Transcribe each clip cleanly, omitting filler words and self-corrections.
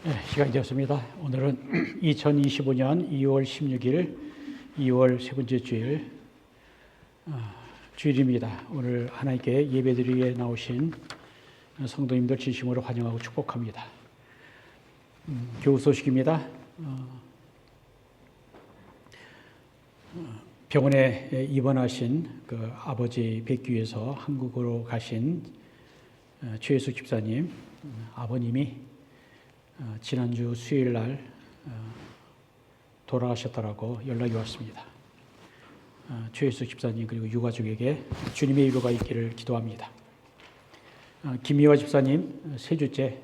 시간이 되었습니다. 오늘은 2025년 2월 16일 2월 세 번째 주일 주일입니다. 오늘 하나님께 예배드리기에 나오신 성도님들 진심으로 환영하고 축복합니다. 교우 소식입니다. 병원에 입원하신 그 아버지 뵙기 위해서 한국으로 가신 최혜숙 집사님 아버님이 지난주 수요일 날 돌아가셨다라고 연락이 왔습니다. 최혜숙 집사님 그리고 유가족에게 주님의 위로가 있기를 기도합니다. 김미화 집사님 세 주째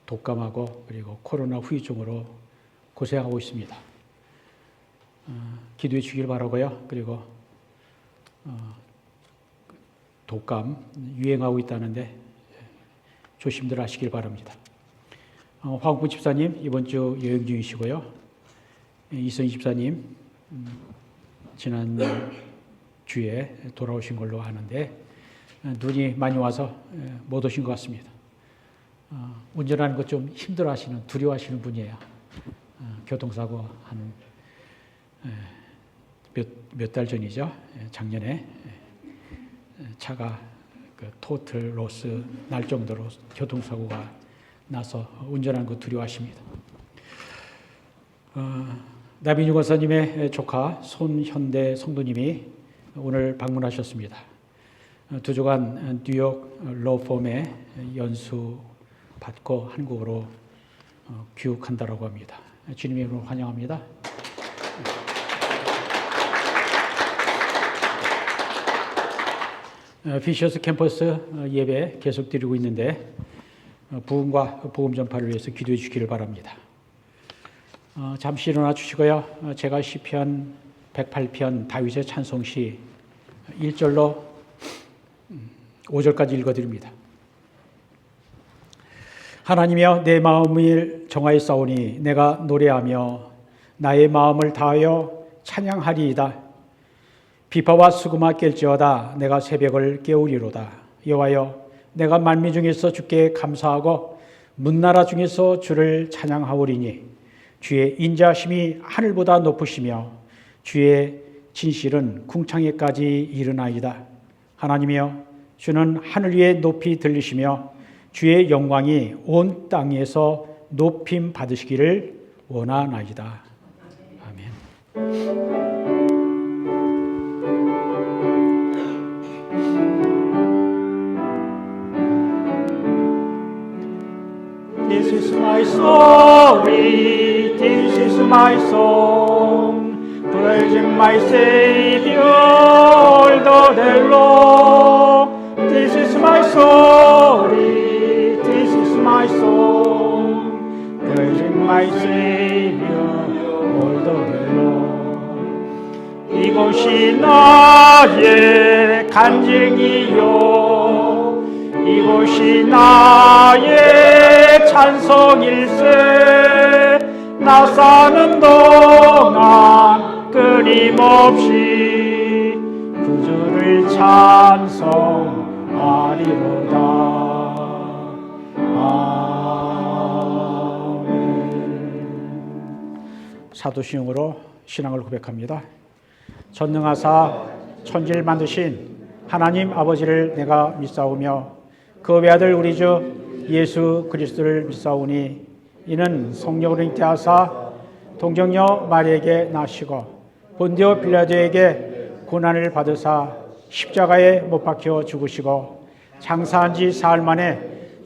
독감하고 그리고 코로나 후유증으로 고생하고 있습니다. 기도해 주길 바라고요. 그리고 독감 유행하고 있다는데 조심들 하시길 바랍니다. 황구 집사님 이번 주 여행 중이시고요. 이선희 집사님 지난 주에 돌아오신 걸로 아는데 눈이 많이 와서 못 오신 것 같습니다. 운전하는 것 좀 힘들어하시는 두려워하시는 분이에요. 교통사고 한 몇 달 전이죠. 작년에 차가 토탈 로스 날 정도로 교통사고가 나서 운전하는 거 두려워하십니다. 나빈유 권사님의 조카 손현대 성도님이 오늘 방문하셨습니다. 두 주간 뉴욕 로펌에 연수 받고 한국으로 귀국한다라고 합니다. 주님의 이름으로 환영합니다. 피셔스 캠퍼스 예배 계속 드리고 있는데 부흥과 복음 전파를 위해서 기도해 주시기를 바랍니다. 잠시 일어나 주시고요. 제가 시편 108편 다윗의 찬송시 1절로 5절까지 읽어드립니다. 하나님이여 내 마음을 정하였사오니 내가 노래하며 나의 마음을 다하여 찬양하리이다. 비파와 수금아 깰지어다 내가 새벽을 깨우리로다. 여호와여 내가 만미 중에서 주께 감사하고 문나라 중에서 주를 찬양하오리니 주의 인자하심이 하늘보다 높으시며 주의 진실은 궁창에까지 이르나이다. 하나님이여 주는 하늘 위에 높이 들리시며 주의 영광이 온 땅에서 높임 받으시기를 원하나이다. 아멘. This is my story, this is my song, praising my Savior all the day long. This is my story, this is my song, praising my Savior all the day long. 이곳이 나의 간증이요 이곳이 나의 찬송일세. 나 사는 동안 끊임없이 그 주를 찬송하리로다. 아멘. 사도시흥으로 신앙을 고백합니다. 전능하사 천지를 만드신 하나님 아버지를 내가 믿사오며 그 외아들 우리 주 예수 그리스도를 믿사오니 이는 성령으로 잉태하사 동정녀 마리에게 나시고 본디오 빌라도에게 고난을 받으사 십자가에 못 박혀 죽으시고 장사한 지 사흘 만에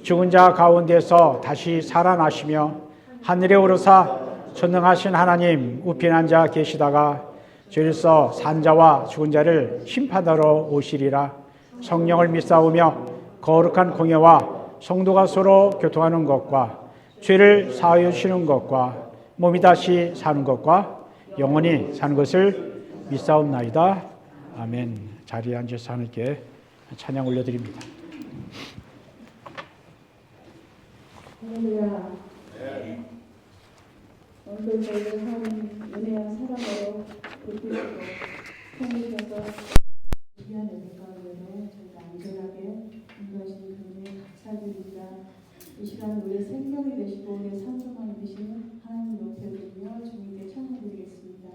죽은 자 가운데서 다시 살아나시며 하늘에 오르사 전능하신 하나님 우편 앉아 계시다가 죄로서 산 자와 죽은 자를 심판하러 오시리라. 성령을 믿사오며 거룩한 공예와 성도가 서로 교통하는 것과 죄를 사하여 주시는 것과 몸이 다시 사는 것과 영원히 사는 것을 믿사옵나이다. 아멘. 자리에 앉아서 하나님께 찬양 올려드립니다. 할렐루야. 오늘도 저희를 하나님 은혜와 사랑으로 붙드시고 통일해서 귀한 은혜 가운데로 저희가 안전하게 인도하시는 그분에 감사드립니다. 이 시간 또한 우리의 생명이 되시고 우리의 산소망이 되시는 하나님 높여드리며 주님께 찬양드리겠습니다.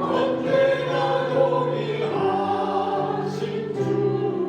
언제나 동일하신 주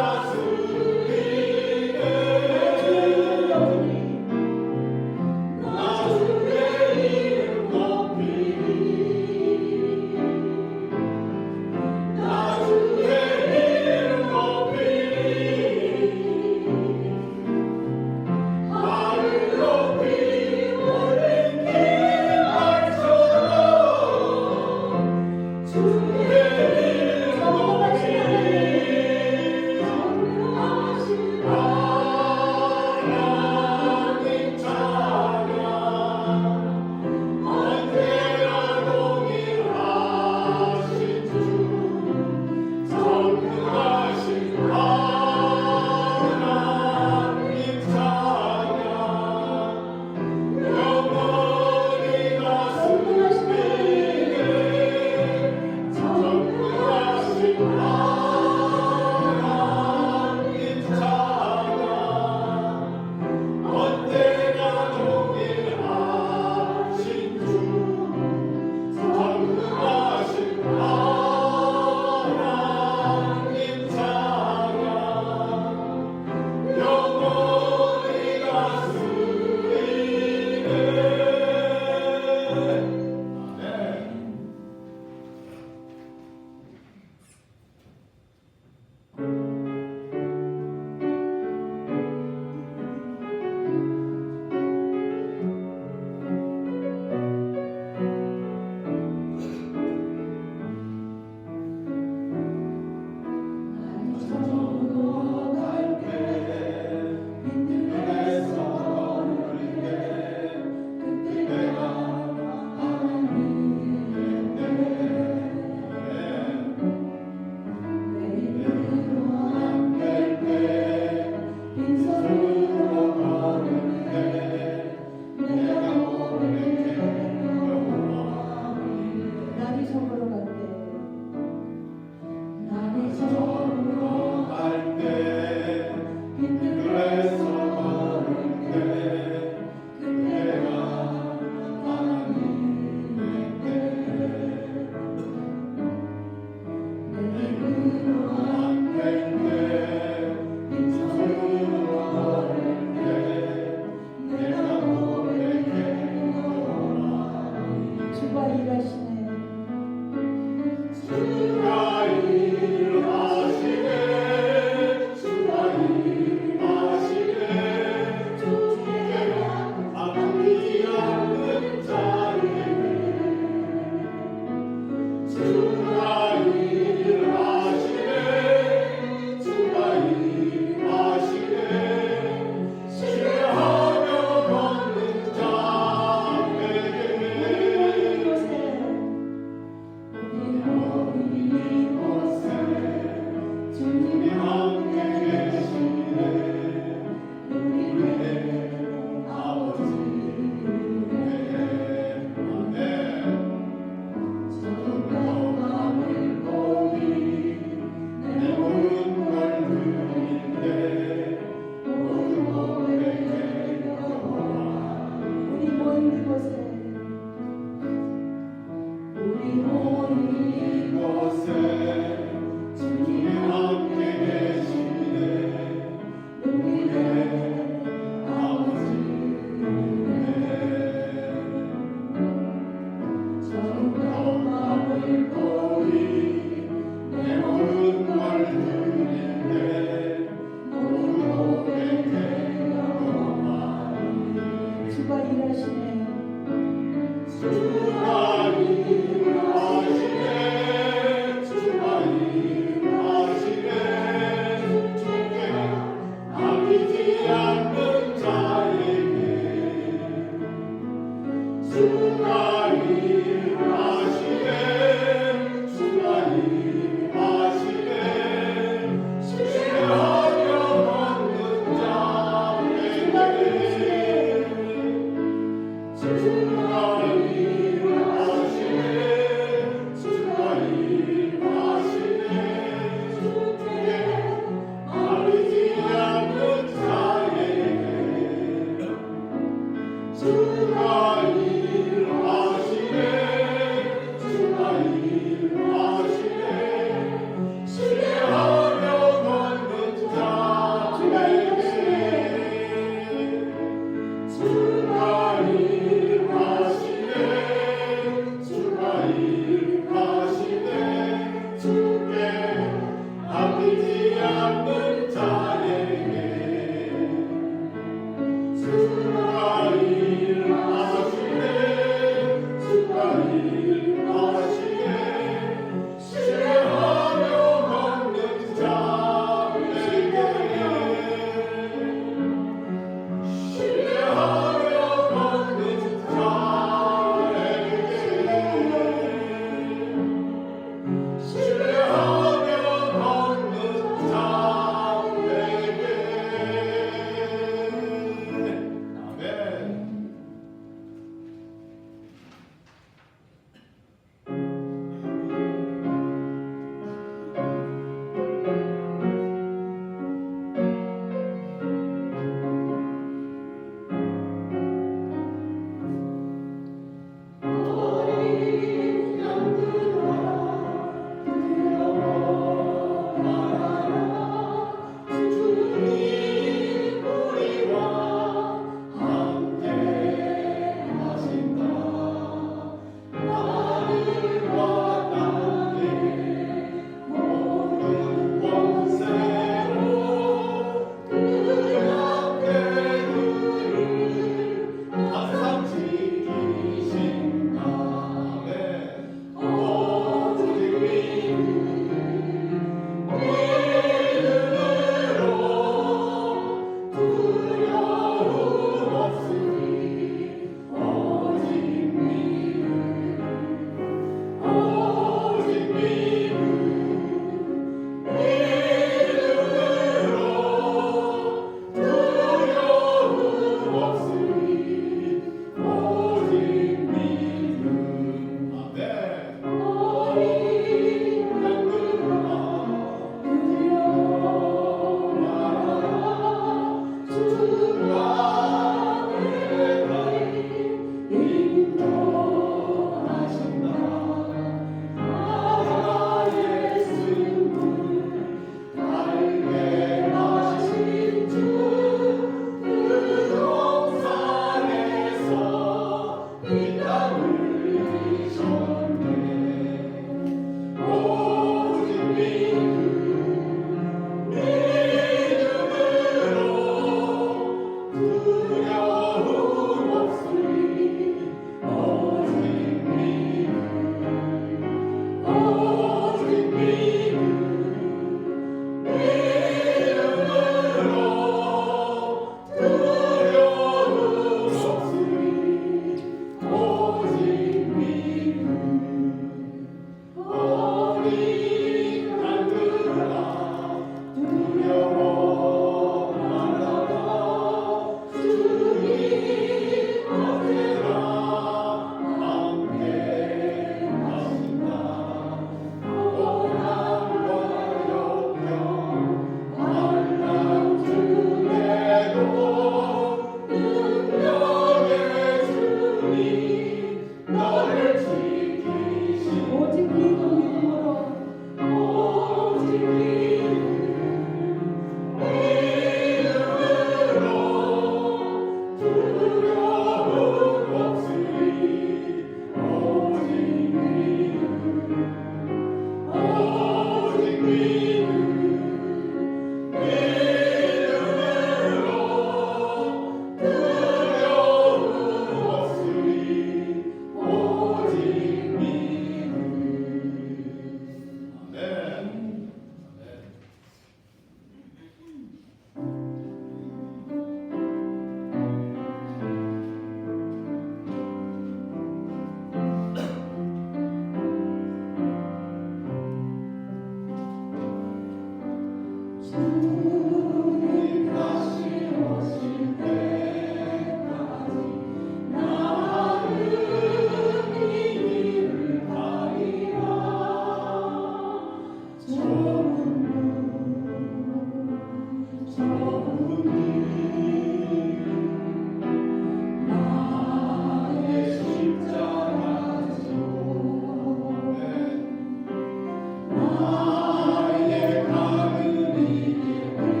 나의 가는 이 길을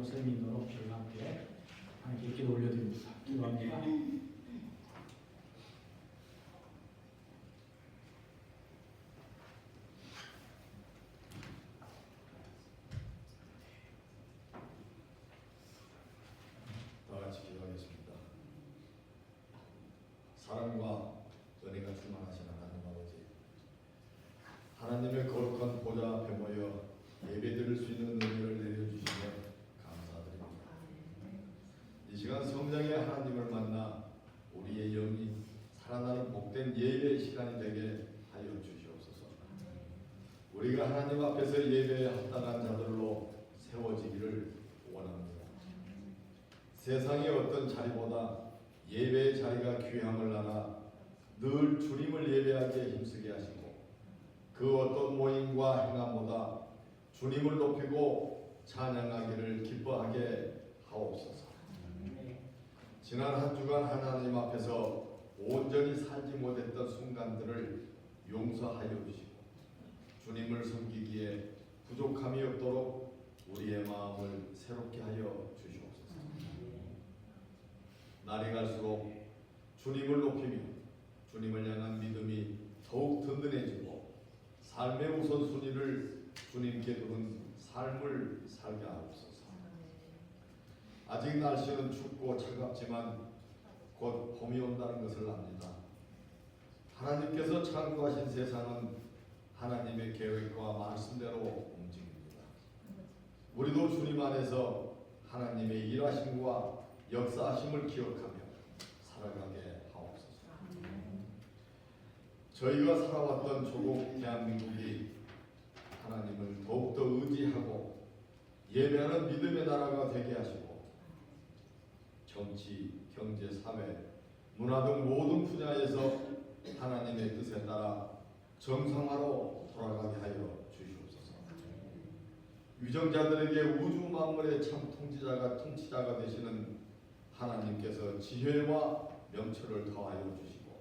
목사님 인도로 저희가 함께 하나님께 기도 올려드립니다. 기도합니다. 다 같이 기도하겠습니다. 사랑과 은혜가 충만하신 하나님 아버지, 하나님의 거룩한 보좌 앞에 모여 예배드릴 수 있는 은혜를 내려주시며 감사드립니다. 이 시간 성장의 하나님을 만나 우리의 영이 살아나는 복된 예배의 시간이 되게 하여 주시옵소서. 우리가 하나님 앞에서 예배에 합당한 자들로 세워지기를 원합니다. 세상의 어떤 자리보다 예배의 자리가 귀함을 알아 늘 주님을 예배하기에 힘쓰게 하시고, 그 어떤 모임과 행함보다 주님을 높이고 찬양하기를 기뻐하게 하옵소서. 지난 한 주간 하나님 앞에서 온전히 살지 못했던 순간들을 용서하여 주시고, 주님을 섬기기에 부족함이 없도록 우리의 마음을 새롭게 하여 주시옵소서. 날이 갈수록 주님을 높이며 주님을 향한 믿음이 더욱 든든해지고, 삶의 우선순위를 주님께 두는 삶을 살게 하옵소서. 아직 날씨는 춥고 차갑지만 곧 봄이 온다는 것을 압니다. 하나님께서 창조하신 세상은 하나님의 계획과 말씀대로 움직입니다. 우리도 주님 안에서 하나님의 일하심과 역사하심을 기억하며 살아가게 하옵소서. 저희가 살아왔던 조국 대한민국이 하나님을 더욱더 의지하고 예배하는 믿음의 나라가 되게 하시고, 정치, 경제, 사회, 문화 등 모든 분야에서 하나님의 뜻에 따라 정상화로 돌아가게 하여 주시옵소서. 위정자들에게 우주 만물의 참 통치자가 되시는 하나님께서 지혜와 명철을 더하여 주시고,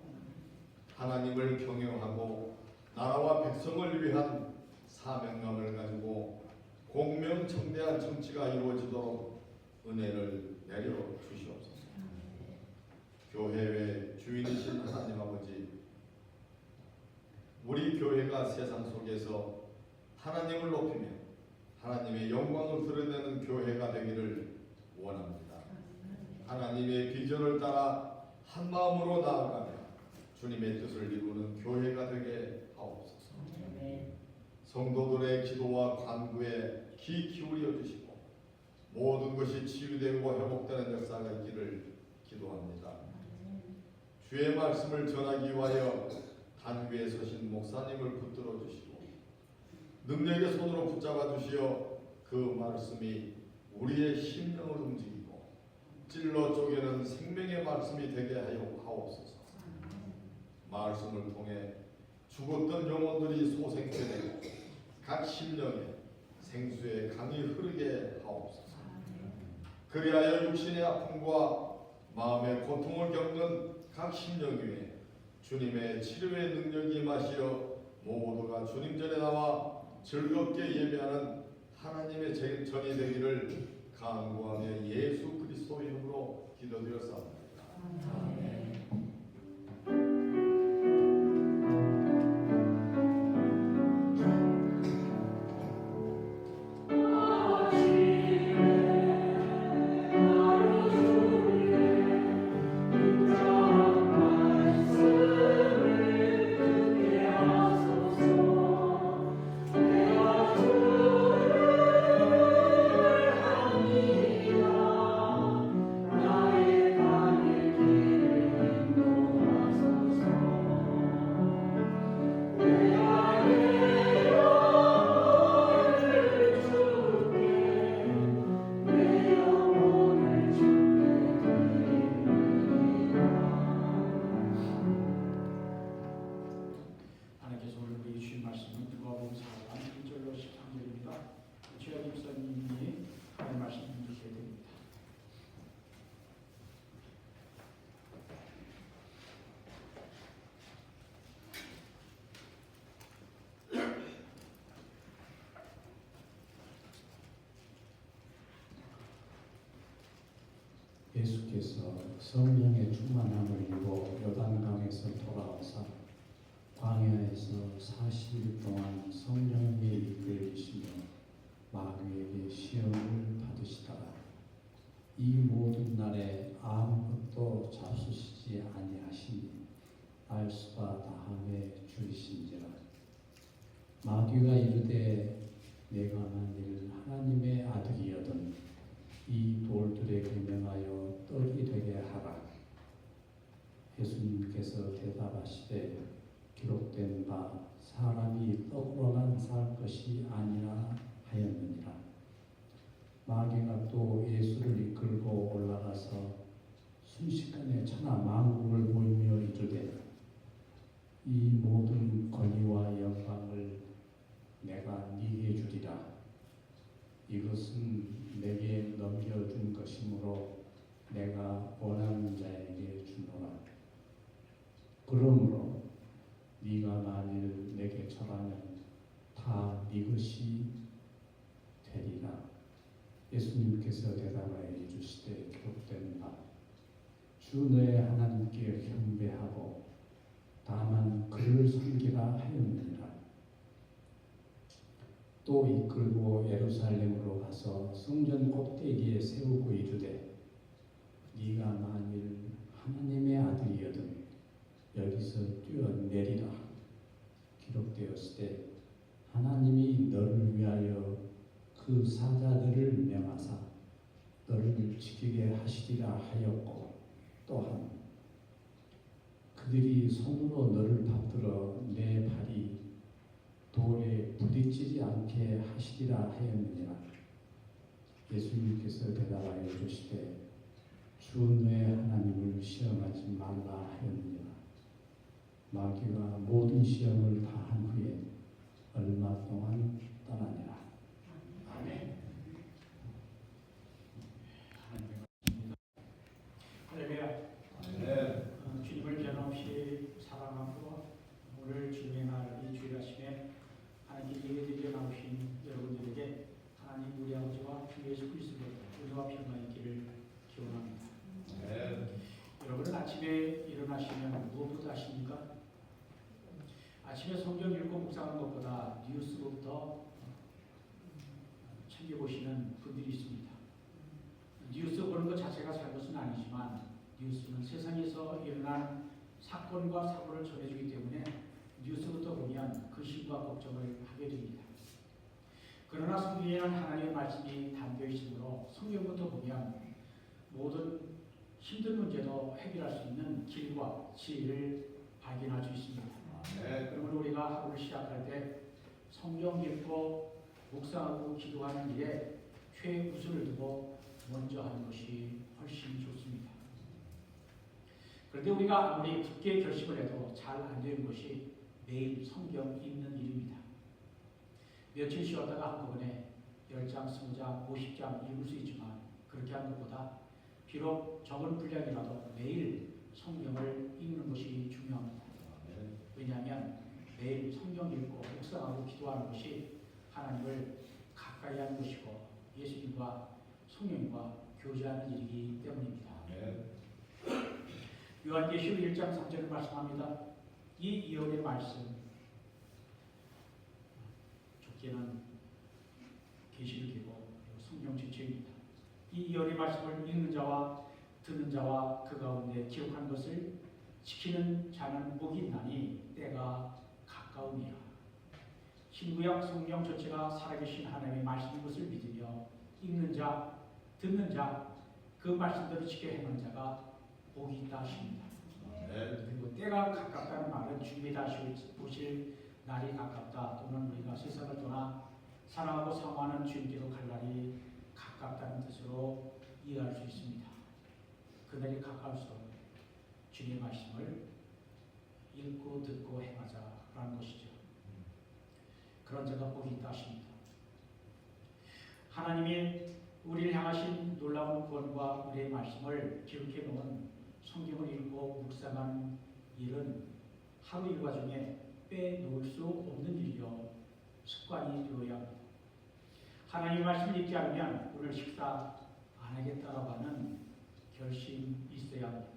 하나님을 경외하고 나라와 백성을 위한 사명감을 가지고 공명정대한 정치가 이루어지도록 은혜를 내려 주시옵소서. 교회의 주인이신 하나님 아버지, 우리 교회가 세상 속에서 하나님을 높이며 하나님의 영광을 드러내는 교회가 되기를 원합니다. 하나님의 비전을 따라 한 마음으로 나아가며 주님의 뜻을 이루는 교회가 되게 하옵소서. 성도들의 기도와 간구에 귀 기울여 주시고, 모든 것이 치유되고 회복되는 역사가 있기를 기도합니다. 주의 말씀을 전하기 위하여 단위에 서신 목사님을 붙들어 주시고, 능력의 손으로 붙잡아 주시어 그 말씀이 우리의 심령을 움직이고 찔러 쪼개는 생명의 말씀이 되게 하여 하옵소서. 말씀을 통해 죽었던 영혼들이 소생되고 각 심령에 생수의 강이 흐르게 하옵소서. 그리하여 육신의 아픔과 마음의 고통을 겪는 각 심령 위에 주님의 치료의 능력이 임하시어 모두가 주님 전에 나와 즐겁게 예배하는 하나님의 전이 되기를 간구하며 예수 그리스도 이름으로 기도드렸사옵나이다. 아멘. 나의 밤의 길을 예수께서 성령의 충만함을 입어 요단강에서 돌아와서 광야에서 40일 동안 성령에게 이끌리시며 마귀에게 시험을 받으시다가 이 모든 날에 아무것도 잡수시지 아니하시니 날수가 다함에 줄이신지라. 마귀가 이르되 내가 만일 하나님의 아들이여든 이 돌들에게 명하여 떡이 되게 하라. 예수님께서 대답하시되 기록된 바 사람이 떡으로만 살 것이 아니라 하였느니라. 마귀가 또 예수를 이끌고 올라가서 순식간에 천하 만국을 보이며 이르되 이 모든 권위와 영광을 내가 네게 주리라. 이것은 내게 넘겨준 것이므로 내가 원하는 자에게 주노라. 그러므로 네가 만일 내게 절하면 다 네 것이 되리라. 예수님께서 대답하여 이르시되 기록된 바 주 너의 하나님께 경배하고 다만 그를 섬기라 하였느니라. 또 이끌고 예루살렘으로 가서 성전 꼭대기에 세우고 이르되 네가 만일 하나님의 아들이여든 여기서 뛰어내리라. 기록되었으되 하나님이 너를 위하여 그 사자들을 명하사 너를 지키게 하시리라 하였고 또한 그들이 손으로 너를 받들어 내 발이 돌에 부딪히지 않게 하시리라 하였느니라. 예수님께서 대답하여 이르시되 주 너의 하나님을 시험하지 말라 하였느니라. 마귀가 모든 시험을 다 한 후에 얼마 동안 떠나니라. 아멘. 할렐루야. 주님을 변함없이 사랑하고 오늘 주님의 날 이 주일 아침에 하나님 예배드려 나오신 여러분들에게 하나님 우리 아버지와 주 예수 그리스도의 은혜와 평강이 있기를 기원합니다. 여러분은 아침에 일어나시면 무엇부터 하십니까? 아침에 성경 읽고 묵상하는 것보다 뉴스부터 챙겨보시는 분들이 있습니다. 뉴스 보는 것 자체가 잘못은 아니지만 뉴스는 세상에서 일어난 사건과 사고를 전해주기 때문에 뉴스부터 보면 근심과 걱정을 하게 됩니다. 그러나 성경에는 하나님의 말씀이 담겨 있으므로 성경부터 보면 모든 힘든 문제도 해결할 수 있는 길과 지혜를 발견할 수 있습니다. 그러므로 우리가 하루를 시작할 때 성경 읽고 묵상하고 기도하는 일에 최우선을 두고 먼저 하는 것이 훨씬 좋습니다. 그런데 우리가 아무리 굳게 결심을 해도 잘 안 되는 것이 매일 성경 읽는 일입니다. 며칠 쉬었다가 한꺼번에 10장, 20장, 50장 읽을 수 있지만 그렇게 하는 것보다 비록 적은 분량이라도 매일 성경을 읽는 것이 중요합니다. 왜냐하면 매일 성경 읽고 묵상하고 기도하는 것이 하나님을 가까이 하는 것이고 예수님과 성령과 교제하는 일이기 때문입니다. 요한계시록 1장 3절을 말씀합니다. 이 예언의 말씀, 좁게는 계시록이고 성경 전체입니다. 이 예언의 말씀을 읽는 자와 듣는 자와 그 가운데 기록한 것을 지키는 자는 복이 있나니 때가 가까우니라. 신구약 성경 전체가 살아계신 하나님의 말씀인 것을 믿으며 읽는 자, 듣는 자, 그 말씀대로 지켜 행하는 자가 복이 있다 하십니다. 그리고 때가 가깝다는 말은 주님이 다시 오실 날이 가깝다 또는 우리가 세상을 떠나 사랑하고 사모하는 주님께로 갈 날이 가깝다는 뜻으로 이해할 수 있습니다. 그날이 가까울수록 주님의 말씀을 읽고 듣고 행하자라는 것이죠. 그런 자가 복이 있다 하십니다. 하나님이 우리를 향하신 놀라운 구원과 우리의 말씀을 기록해 놓은 성경을 읽고 묵상하는 일은 하루 일과 중에 빼놓을 수 없는 일이요 습관이 되어야 합니다. 하나님의 말씀을 읽지 않으면 오늘 식사 안 하겠다라고 하는 결심이 있어야 합니다.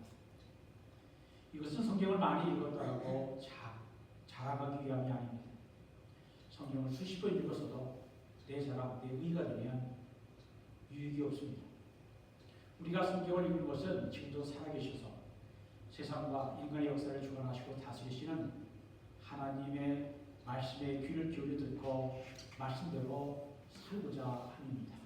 이것은 성경을 많이 읽었다고 자랑하기 위함이 아닙니다. 성경을 수십 번 읽었어도 내 자랑, 내 의가 되면 유익이 없습니다. 우리가 성경을 읽는 것은 지금도 살아계셔서 세상과 인간의 역사를 주관하시고 다스리시는 하나님의 말씀에 귀를 기울여 듣고 말씀대로 살고자 함입니다.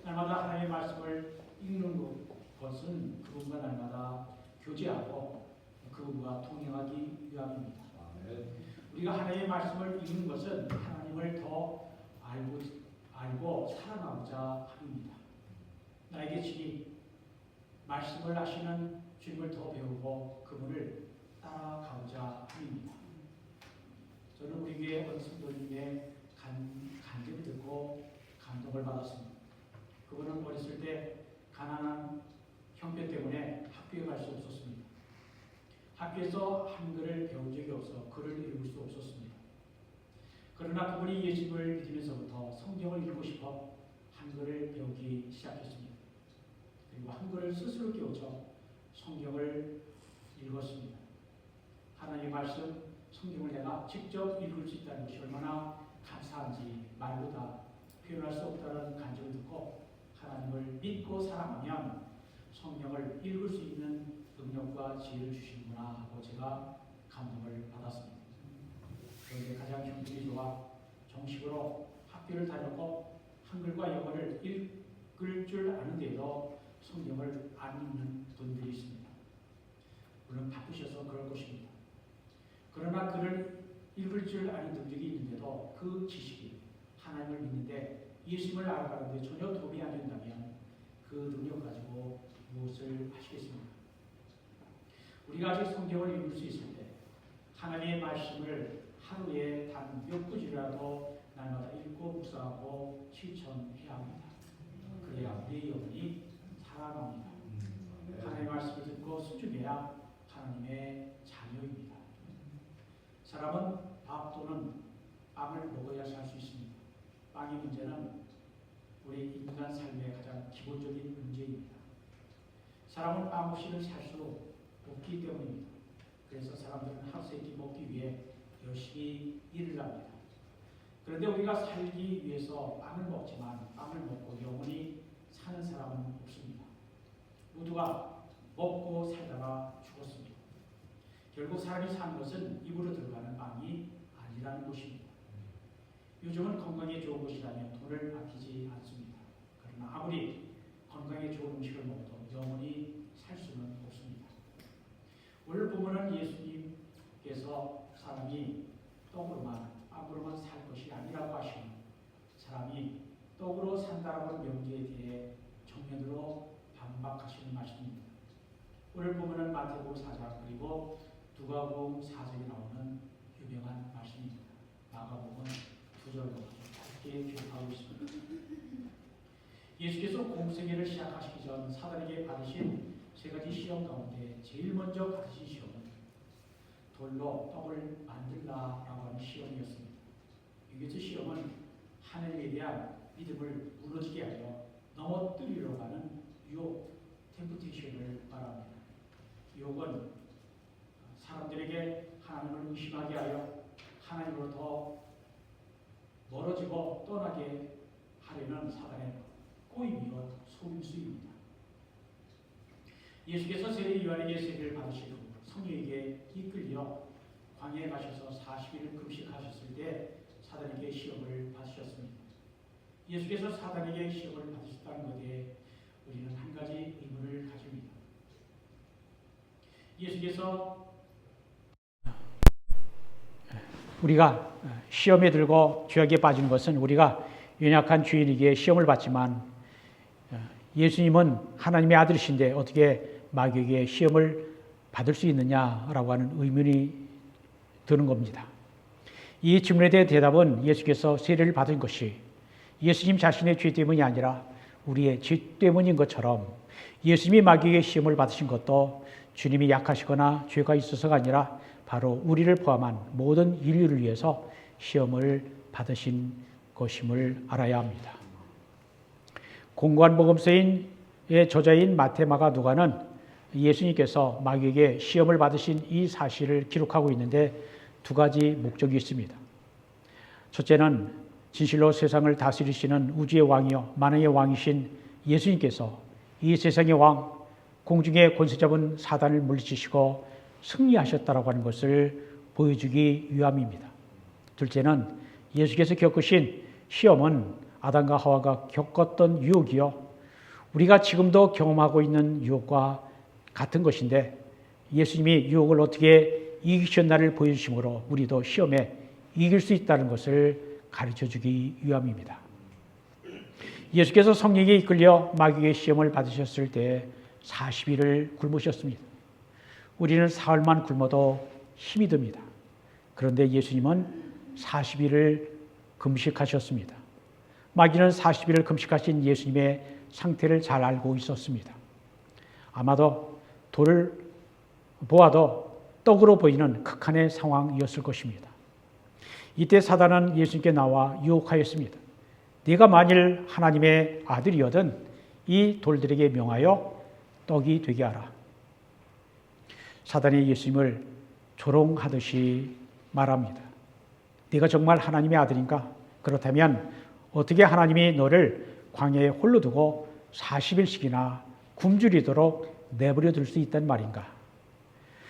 날마다 하나님의 말씀을 읽는 것은 그분과 날마다 교제하고 그분과 동행하기 위함입니다. 우리가 하나님의 말씀을 읽는 것은 하나님을 더 알고 살아가고자 함입니다. 나에게 친히 말씀을 하시는 주님을 더 배우고 그분을 따라가고자 함입니다. 저는 우리 교회 원성도님의 간증을 듣고 감동을 받았습니다. 그분은 어렸을 때 가난한 형편 때문에 학교에 갈 수 없었습니다. 학교에서 한글을 배운 적이 없어 글을 읽을 수 없었습니다. 그러나 그분이 예수님을 믿으면서부터 성경을 읽고 싶어 한글을 배우기 시작했습니다. 그리고 한글을 스스로 깨우쳐 성경을 읽었습니다. 하나님의 말씀, 성경을 내가 직접 읽을 수 있다는 것이 얼마나 감사한지 말로 다 표현할 수 없다는 간증을 듣고 하나님을 믿고 사랑하면 성경을 읽을 수 있는 능력과 지혜를 주시는구나 하고 제가 감동을 받았습니다. 그런데 가장 형편이 좋아 정식으로 학교를 다녔고 한글과 영어를 읽을 줄 아는데도 성경을 안 읽는 분들이 있습니다. 물론 바쁘셔서 그럴 것입니다. 그러나 글을 읽을 줄 아는 능력이 있는데도 그 지식이 하나님을 믿는데 예수님을 알아가는데 전혀 도움이 안 된다면 그 능력 가지고 무엇을 하시겠습니까? 우리가 아직 성경을 읽을 수 있을 때 하나님의 말씀을 하루에 단 몇 구절이라도 날마다 읽고 묵상하고 실천해야 합니다. 그래야 우리의 영혼이 살아납니다. 하나님의 말씀을 듣고 순종해야 하나님의 자녀입니다. 사람은 밥 또는 빵을 먹어야 살 수 있습니다. 빵의 문제는 우리 인간 삶의 가장 기본적인 문제입니다. 사람은 빵 없이는 살 수 없기 때문입니다. 그래서 사람들은 하루 세 끼 먹기 위해 열심히 일을 합니다. 그런데 우리가 살기 위해서 빵을 먹지만 빵을 먹고 영원히 사는 사람은 없습니다. 모두가 먹고 살다가 죽었습니다. 결국 사람이 사는 것은 입으로 들어가는 빵이 아니라는 것입니다. 요즘은 건강에 좋은 것이라면 돈을 아끼지 않습니다. 그러나 아무리 건강에 좋은 음식을 먹어도 영원히 살 수는 없습니다. 오늘 보면은 예수님께서 사람이 떡으로만 빵으로만 살 것이 아니라고 하시는 사람이 떡으로 산다라는 명제에 대해 정면으로 반박하시는 말씀입니다. 오늘 보면은 마태복음 4장 그리고 누가복음 4장에 나오는 유명한 말씀입니다. 마가복음 2절로 짧게 기록하고 있습니다. 예수께서 공생애를 시작하시기 전 사단에게 받으신 세 가지 시험 가운데 제일 먼저 받으신 시험은 돌로 떡을 만들라라고 하는 시험이었습니다. 이것의 시험은 하나님에 대한 믿음을 무너지게 하여 넘어뜨리려고 하는 유혹, 템프테이션을 말합니다. 유혹은 사람들에게 하나님을 의심하게 하여 하나님으로부터 멀어지고 떠나게 하려는 사단의 꼬임이요 속임수입니다. 예수께서 세례 요한에게 세례를 받으신 후 성령에게 이끌려 광야에 가셔서 40일을 금식하셨을 때 사단에게 시험을 받으셨습니다. 예수께서 사단에게 시험을 받으셨다는 것에 우리는 한 가지 의문을 가집니다. 예수께서 우리가 시험에 들고 죄악에 빠지는 것은 우리가 연약한 죄인에게 시험을 받지만 예수님은 하나님의 아들이신데 어떻게 마귀에게 시험을 받을 수 있느냐라고 하는 의문이 드는 겁니다. 이 질문에 대한 대답은 예수께서 세례를 받은 것이 예수님 자신의 죄 때문이 아니라 우리의 죄 때문인 것처럼 예수님이 마귀에게 시험을 받으신 것도 주님이 약하시거나 죄가 있어서가 아니라 바로 우리를 포함한 모든 인류를 위해서 시험을 받으신 것임을 알아야 합니다. 공고한 복음서인 저자인 마테마가 누가는 예수님께서 마귀에게 시험을 받으신 이 사실을 기록하고 있는데 두 가지 목적이 있습니다. 첫째는 진실로 세상을 다스리시는 우주의 왕이요 만왕의 왕이신 예수님께서 이 세상의 왕, 공중의 권세 잡은 사단을 물리치시고 승리하셨다라고 하는 것을 보여주기 위함입니다. 둘째는 예수께서 겪으신 시험은 아담과 하와가 겪었던 유혹이요 우리가 지금도 경험하고 있는 유혹과 같은 것인데 예수님이 유혹을 어떻게 이기셨나를 보여주심으로 우리도 시험에 이길 수 있다는 것을 가르쳐주기 위함입니다. 예수께서 성령에 이끌려 마귀의 시험을 받으셨을 때 40일을 굶으셨습니다. 우리는 사흘만 굶어도 힘이 듭니다. 그런데 예수님은 40일을 금식하셨습니다. 마귀는 40일을 금식하신 예수님의 상태를 잘 알고 있었습니다. 아마도 돌을 보아도 떡으로 보이는 극한의 상황이었을 것입니다. 이때 사단은 예수님께 나와 유혹하였습니다. 네가 만일 하나님의 아들이거든 이 돌들에게 명하여 떡이 되게 하라. 사단이 예수님을 조롱하듯이 말합니다. 네가 정말 하나님의 아들인가? 그렇다면 어떻게 하나님이 너를 광야에 홀로 두고 40일씩이나 굶주리도록 내버려 둘 수 있단 말인가?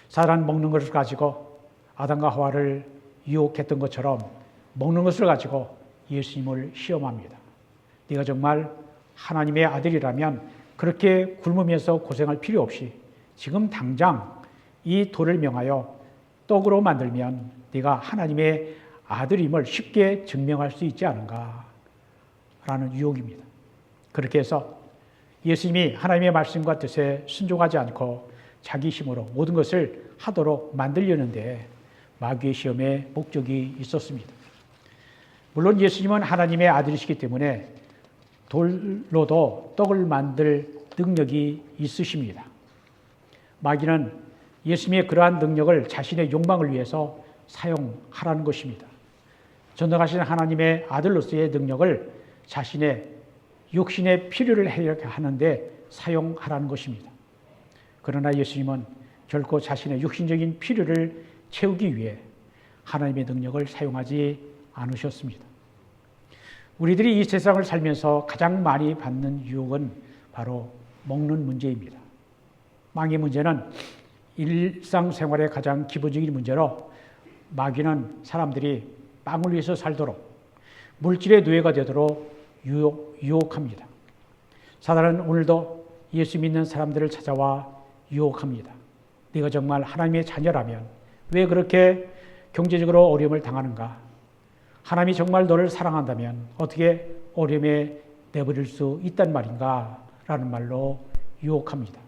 사단 먹는 것을 가지고 아담과 하와를 유혹했던 것처럼 먹는 것을 가지고 예수님을 시험합니다. 네가 정말 하나님의 아들이라면 그렇게 굶으면서 고생할 필요 없이 지금 당장 이 돌을 명하여 떡으로 만들면 네가 하나님의 아들임을 쉽게 증명할 수 있지 않은가 라는 유혹입니다. 그렇게 해서 예수님이 하나님의 말씀과 뜻에 순종하지 않고 자기 힘으로 모든 것을 하도록 만들려는데 마귀의 시험에 목적이 있었습니다. 물론 예수님은 하나님의 아들이시기 때문에 돌로도 떡을 만들 능력이 있으십니다. 마귀는 예수님의 그러한 능력을 자신의 욕망을 위해서 사용하라는 것입니다. 전능하신 하나님의 아들로서의 능력을 자신의 육신의 필요를 해결하는데 사용하라는 것입니다. 그러나 예수님은 결코 자신의 육신적인 필요를 채우기 위해 하나님의 능력을 사용하지 않으셨습니다. 우리들이 이 세상을 살면서 가장 많이 받는 유혹은 바로 먹는 문제입니다. 마귀의 문제는 일상생활의 가장 기본적인 문제로 마귀는 사람들이 빵을 위해서 살도록 물질의 노예가 되도록 유혹합니다. 사단은 오늘도 예수 믿는 사람들을 찾아와 유혹합니다. 네가 정말 하나님의 자녀라면 왜 그렇게 경제적으로 어려움을 당하는가? 하나님이 정말 너를 사랑한다면 어떻게 어려움에 내버릴 수 있단 말인가? 라는 말로 유혹합니다.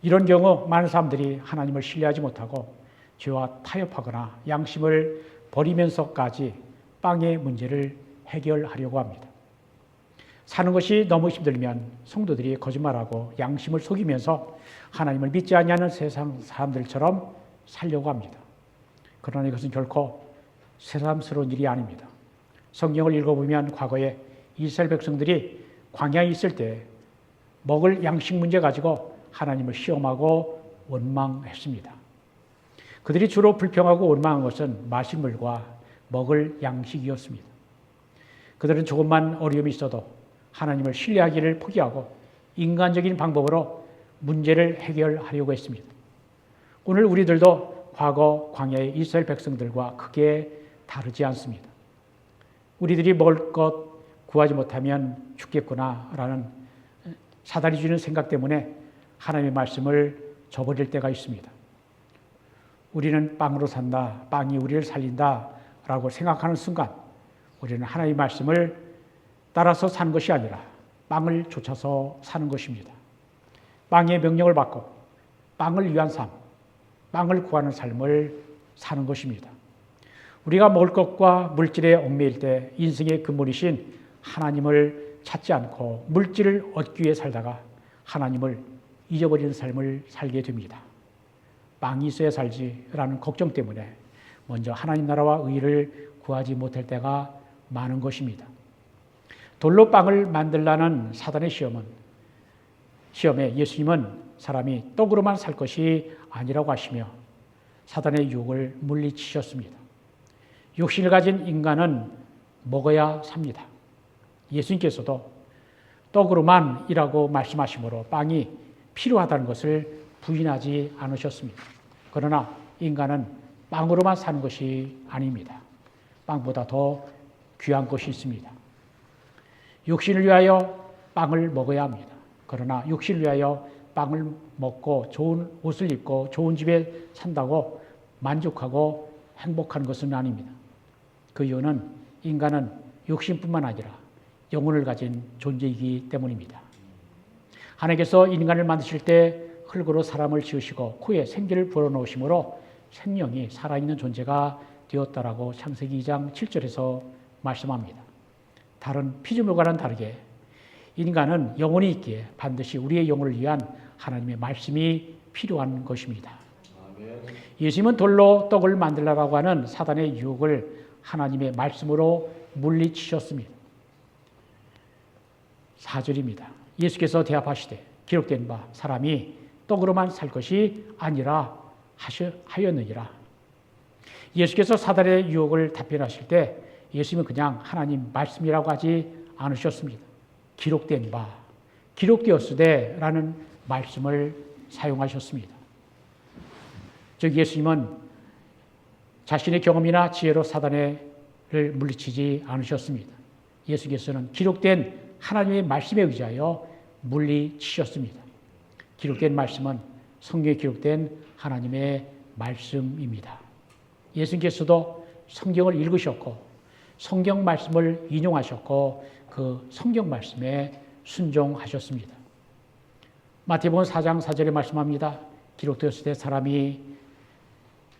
이런 경우 많은 사람들이 하나님을 신뢰하지 못하고 죄와 타협하거나 양심을 버리면서까지 빵의 문제를 해결하려고 합니다. 사는 것이 너무 힘들면 성도들이 거짓말하고 양심을 속이면서 하나님을 믿지 아니하는 세상 사람들처럼 살려고 합니다. 그러나 이것은 결코 새삼스러운 일이 아닙니다. 성경을 읽어보면 과거에 이스라엘 백성들이 광야에 있을 때 먹을 양식 문제 가지고 하나님을 시험하고 원망했습니다. 그들이 주로 불평하고 원망한 것은 마실 물과 먹을 양식이었습니다. 그들은 조금만 어려움이 있어도 하나님을 신뢰하기를 포기하고 인간적인 방법으로 문제를 해결하려고 했습니다. 오늘 우리들도 과거 광야의 이스라엘 백성들과 크게 다르지 않습니다. 우리들이 먹을 것 구하지 못하면 죽겠구나라는 사단이 주는 생각 때문에 하나님의 말씀을 저버릴 때가 있습니다. 우리는 빵으로 산다, 빵이 우리를 살린다라고 생각하는 순간 우리는 하나님의 말씀을 따라서 사는 것이 아니라 빵을 쫓아서 사는 것입니다. 빵의 명령을 받고 빵을 위한 삶, 빵을 구하는 삶을 사는 것입니다. 우리가 먹을 것과 물질에 얽매일 때 인생의 근본이신 하나님을 찾지 않고 물질을 얻기 위해 살다가 하나님을 잊어버리는 삶을 살게 됩니다. 빵이 있어야 살지라는 걱정 때문에 먼저 하나님 나라와 의를 구하지 못할 때가 많은 것입니다. 돌로 빵을 만들라는 사단의 시험은 시험에 예수님은 사람이 떡으로만 살 것이 아니라고 하시며 사단의 유혹을 물리치셨습니다. 육신을 가진 인간은 먹어야 삽니다. 예수님께서도 떡으로만이라고 말씀하시므로 빵이 필요하다는 것을 부인하지 않으셨습니다. 그러나 인간은 빵으로만 사는 것이 아닙니다. 빵보다 더 귀한 것이 있습니다. 육신을 위하여 빵을 먹어야 합니다. 그러나 육신을 위하여 빵을 먹고 좋은 옷을 입고 좋은 집에 산다고 만족하고 행복한 것은 아닙니다. 그 이유는 인간은 육신뿐만 아니라 영혼을 가진 존재이기 때문입니다. 하나님께서 인간을 만드실 때 흙으로 사람을 지으시고 코에 생기를 불어넣으심으로 생명이 살아있는 존재가 되었다라고 창세기 2장 7절에서 말씀합니다. 다른 피조물과는 다르게 인간은 영혼이 있기에 반드시 우리의 영혼을 위한 하나님의 말씀이 필요한 것입니다. 예수님은 돌로 떡을 만들라고 하는 사단의 유혹을 하나님의 말씀으로 물리치셨습니다. 4절입니다. 예수께서 대답하시되 기록된 바 사람이 떡으로만 살 것이 아니라 하였느니라. 예수께서 사단의 유혹을 답변하실 때 예수님은 그냥 하나님 말씀이라고 하지 않으셨습니다. 기록된 바, 기록되었으되라는 말씀을 사용하셨습니다. 즉 예수님은 자신의 경험이나 지혜로 사단을 물리치지 않으셨습니다. 예수께서는 기록된 하나님의 말씀에 의지하여 물리치셨습니다. 기록된 말씀은 성경에 기록된 하나님의 말씀입니다. 예수께서도 성경을 읽으셨고 성경 말씀을 인용하셨고 그 성경 말씀에 순종하셨습니다. 마태복음 4장 4절에 말씀합니다. 기록되었을 때 사람이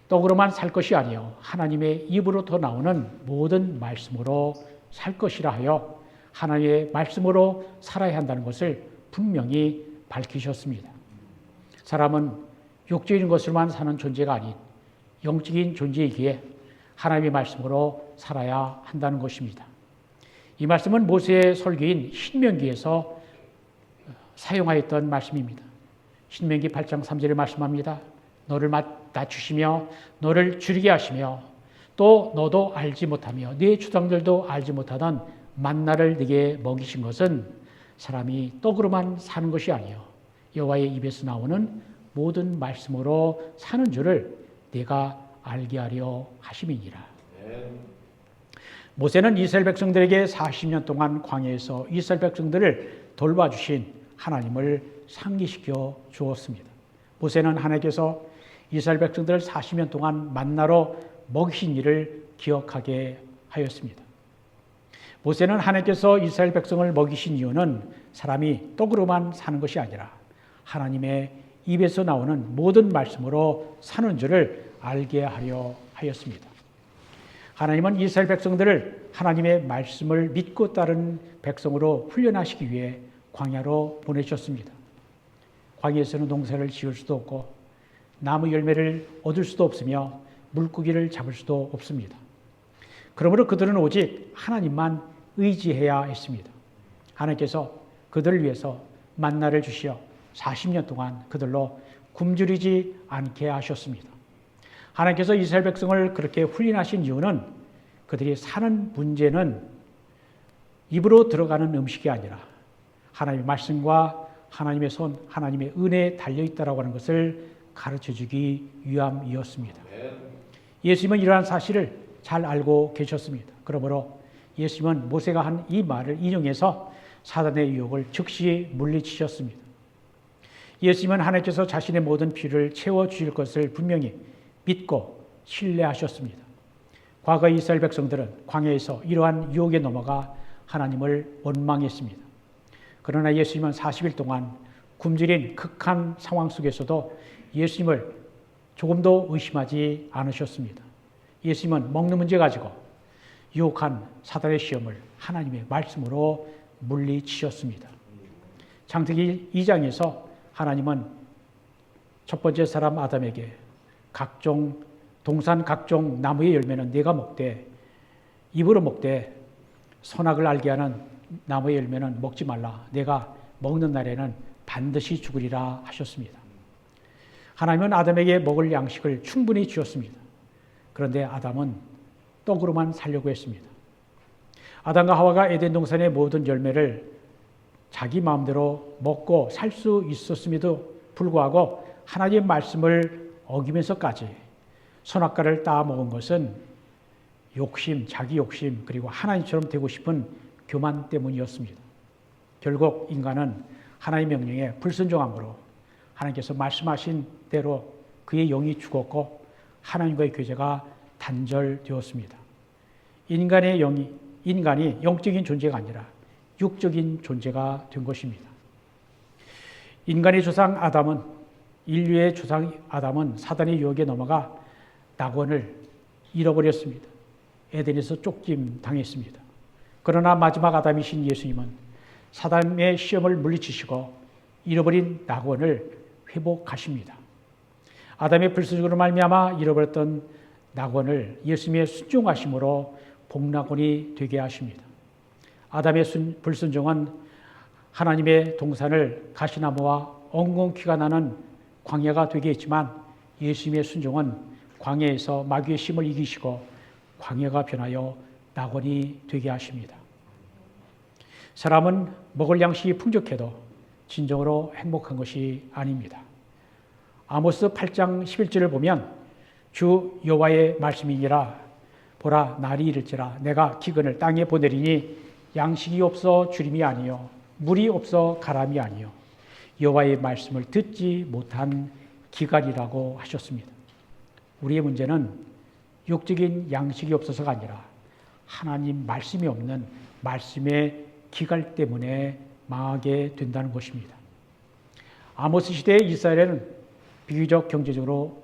떡으로만 살 것이 아니요 하나님의 입으로부터 나오는 모든 말씀으로 살 것이라 하여 하나님의 말씀으로 살아야 한다는 것을 분명히 밝히셨습니다. 사람은 육적인 것으로만 사는 존재가 아닌 영적인 존재이기에 하나님의 말씀으로 살아야 한다는 것입니다. 이 말씀은 모세의 설교인 신명기에서 사용하였던 말씀입니다. 신명기 8장 3절에 말씀합니다. 너를 낮추시며 너를 줄이게 하시며 또 너도 알지 못하며 네 주장들도 알지 못하던 만나를 네게 먹이신 것은 사람이 떡으로만 사는 것이 아니요 여호와의 입에서 나오는 모든 말씀으로 사는 줄을 네가 알게 하려 하심이니라. 모세는 이스라엘 백성들에게 40년 동안 광야에서 이스라엘 백성들을 돌봐주신 하나님을 상기시켜 주었습니다. 모세는 하나님께서 이스라엘 백성들을 40년 동안 만나로 먹이신 일을 기억하게 하였습니다. 모세는 하나님께서 이스라엘 백성을 먹이신 이유는 사람이 떡으로만 사는 것이 아니라 하나님의 입에서 나오는 모든 말씀으로 사는 줄을 알게 하려 하였습니다. 하나님은 이스라엘 백성들을 하나님의 말씀을 믿고 따른 백성으로 훈련하시기 위해 광야로 보내셨습니다. 광야에서는 농사를 지을 수도 없고 나무 열매를 얻을 수도 없으며 물고기를 잡을 수도 없습니다. 그러므로 그들은 오직 하나님만 의지해야 했습니다. 하나님께서 그들을 위해서 만나를 주시어 40년 동안 그들로 굶주리지 않게 하셨습니다. 하나님께서 이스라엘 백성을 그렇게 훈련하신 이유는 그들이 사는 문제는 입으로 들어가는 음식이 아니라 하나님의 말씀과 하나님의 손, 하나님의 은혜에 달려있다라고 하는 것을 가르쳐주기 위함이었습니다. 예수님은 이러한 사실을 잘 알고 계셨습니다. 그러므로 예수님은 모세가 한 이 말을 인용해서 사단의 유혹을 즉시 물리치셨습니다. 예수님은 하나님께서 자신의 모든 필요를 채워주실 것을 분명히 믿고 신뢰하셨습니다. 과거 이스라엘 백성들은 광야에서 이러한 유혹에 넘어가 하나님을 원망했습니다. 그러나 예수님은 40일 동안 굶주린 극한 상황 속에서도 예수님을 조금도 의심하지 않으셨습니다. 예수님은 먹는 문제 가지고 유혹한 사단의 시험을 하나님의 말씀으로 물리치셨습니다. 창세기 2장에서 하나님은 첫 번째 사람 아담에게 동산 각종 나무의 열매는 네가 먹되 입으로 먹되 선악을 알게 하는 나무의 열매는 먹지 말라. 내가 먹는 날에는 반드시 죽으리라 하셨습니다. 하나님은 아담에게 먹을 양식을 충분히 주었습니다. 그런데 아담은 떡으로만 살려고 했습니다. 아담과 하와가 에덴 동산의 모든 열매를 자기 마음대로 먹고 살 수 있었음에도 불구하고 하나님의 말씀을 어기면서까지 선악과를 따 먹은 것은 욕심, 자기 욕심, 그리고 하나님처럼 되고 싶은 교만 때문이었습니다. 결국 인간은 하나님의 명령에 불순종함으로 하나님께서 말씀하신 대로 그의 영이 죽었고 하나님과의 교제가 단절되었습니다. 인간이 영적인 존재가 아니라 육적인 존재가 된 것입니다. 인간의 조상 아담은, 인류의 조상 아담은 사단의 유혹에 넘어가 낙원을 잃어버렸습니다. 에덴에서 쫓김 당했습니다. 그러나 마지막 아담이신 예수님은 사단의 시험을 물리치시고 잃어버린 낙원을 회복하십니다. 아담의 불순종으로 말미암아 잃어버렸던 낙원을 예수님의 순종하심으로 복낙원이 되게 하십니다. 아담의 불순종은 하나님의 동산을 가시나무와 엉겅퀴가 나는 광야가 되게 했지만 예수님의 순종은 광야에서 마귀의 심을 이기시고 광야가 변하여 낙원이 되게 하십니다. 사람은 먹을 양식이 풍족해도 진정으로 행복한 것이 아닙니다. 아모스 8장 11절을 보면 주 여호와의 말씀이니라 보라 날이 이를지라 내가 기근을 땅에 보내리니 양식이 없어 주림이 아니요 물이 없어 가람이 아니요 여호와의 말씀을 듣지 못한 기갈이라고 하셨습니다. 우리의 문제는 육적인 양식이 없어서가 아니라 하나님 말씀이 없는 말씀의 기갈 때문에 망하게 된다는 것입니다. 아모스 시대의 이스라엘은 비교적 경제적으로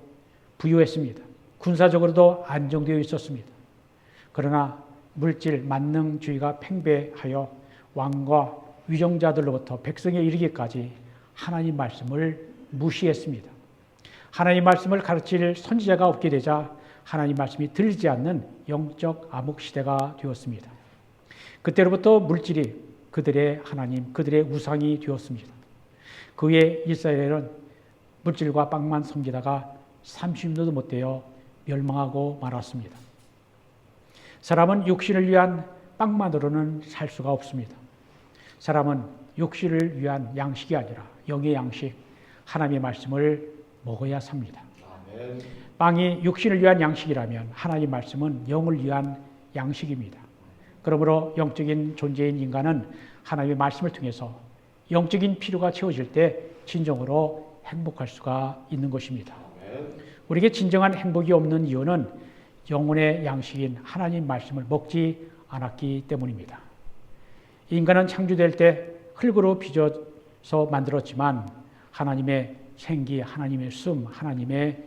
부유했습니다. 군사적으로도 안정되어 있었습니다. 그러나 물질 만능주의가 팽배하여 왕과 위정자들로부터 백성에 이르기까지 하나님 말씀을 무시했습니다. 하나님 말씀을 가르칠 선지자가 없게 되자 하나님 말씀이 들리지 않는 영적 암흑 시대가 되었습니다. 그때로부터 물질이 그들의 하나님, 그들의 우상이 되었습니다. 그 후에 이스라엘은 물질과 빵만 섬기다가 30년도 못 되어 멸망하고 말았습니다. 사람은 육신을 위한 빵만으로는 살 수가 없습니다. 사람은 육신을 위한 양식이 아니라 영의 양식, 하나님의 말씀을 먹어야 삽니다. 아멘. 빵이 육신을 위한 양식이라면 하나님의 말씀은 영을 위한 양식입니다. 그러므로 영적인 존재인 인간은 하나님의 말씀을 통해서 영적인 필요가 채워질 때 진정으로 행복할 수가 있는 것입니다. 우리에게 진정한 행복이 없는 이유는 영혼의 양식인 하나님 말씀을 먹지 않았기 때문입니다. 인간은 창조될 때 흙으로 빚어서 만들었지만 하나님의 생기, 하나님의 숨, 하나님의